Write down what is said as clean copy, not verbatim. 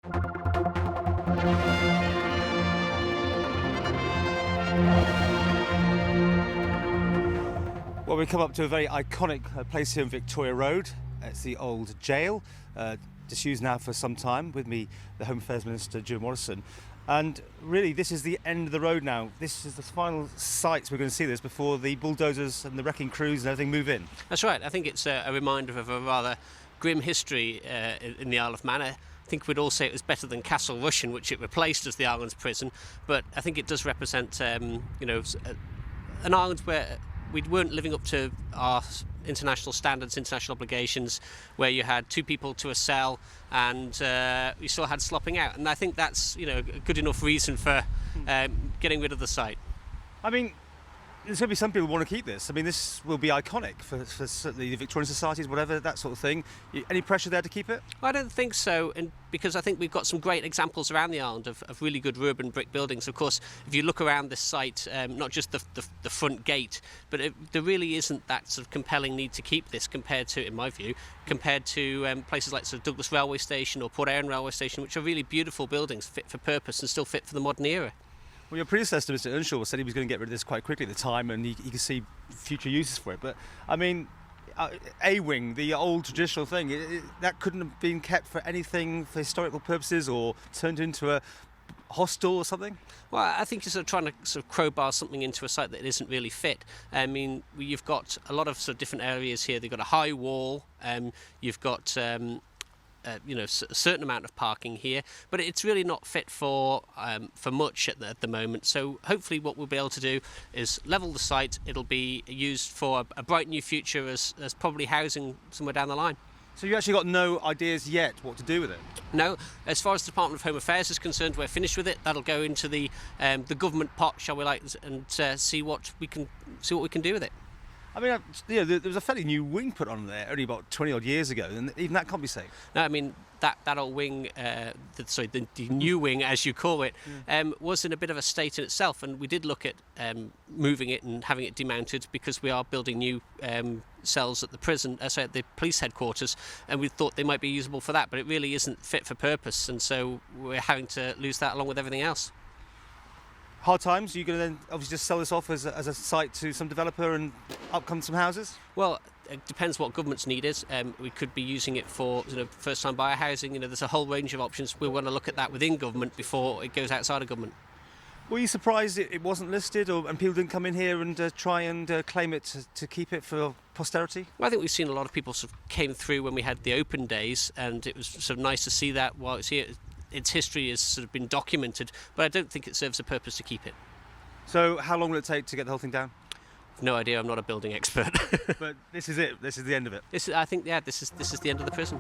Well, we come up to a very iconic place here in Victoria Road. It's the old jail, disused now for some time. With me, the Home Affairs Minister, Juan Watterson. And really, this is the end of the road now. This is the final sites we're going to see this before the bulldozers and the wrecking crews and everything move in. That's right. I think it's a reminder of a rather grim history in the Isle of Man. I think we'd all say it was better than Castle Rushen, which it replaced as the island's prison. But I think it does represent, an island where we weren't living up to our international standards, international obligations, where you had 2 people to a cell and you still had slopping out. And I think that's a good enough reason for getting rid of the site. I mean, there's going to be some people who want to keep this. I mean, this will be iconic for certainly the Victorian societies, whatever, that sort of thing. Any pressure there to keep it? I don't think so, and because I think we've got some great examples around the island of really good urban brick buildings. Of course, if you look around this site, not just the front gate, but there really isn't that sort of compelling need to keep this compared to, in my view, places like sort of Douglas Railway Station or Port Erin Railway Station, which are really beautiful buildings, fit for purpose and still fit for the modern era. Well, your predecessor, Mr. Earnshaw, said he was going to get rid of this quite quickly at the time, and he could see future uses for it. But, I mean, A-wing, the old traditional thing, that couldn't have been kept for anything for historical purposes or turned into a hostel or something? Well, I think you're sort of trying to sort of crowbar something into a site that isn't really fit. I mean, you've got a lot of sort of different areas here. They've got a high wall, you've got a certain amount of parking here, but it's really not fit for much at the moment. So hopefully what we'll be able to do is level the site. It'll be used for a bright new future as probably housing somewhere down the line. So you actually got no ideas yet what to do with it? No, as far as the Department of Home Affairs is concerned, we're finished with it. That'll go into the government pot, shall we like, and see what we can do with it. I mean, there was a fairly new wing put on there only about 20 odd years ago, and even that can't be safe. No, I mean that old wing, the new wing as you call it, was in a bit of a state in itself, and we did look at moving it and having it demounted because we are building new cells at the prison, at the police headquarters, and we thought they might be usable for that, but it really isn't fit for purpose, and so we're having to lose that along with everything else. Hard times, are you going to then obviously just sell this off as a site to some developer and up come some houses? Well, it depends what government's need is. We could be using it for first-time buyer housing. There's a whole range of options. We want to look at that within government before it goes outside of government. Were you surprised it wasn't listed and people didn't come in here and try and claim it to keep it for posterity? Well, I think we've seen a lot of people sort of came through when we had the open days, and it was sort of nice to see that while it's here. Its history has sort of been documented, but I don't think it serves a purpose to keep it. So how long will it take to get the whole thing down? No idea, I'm not a building expert. But this is it, this is the end of it? I think, this is the end of the prison.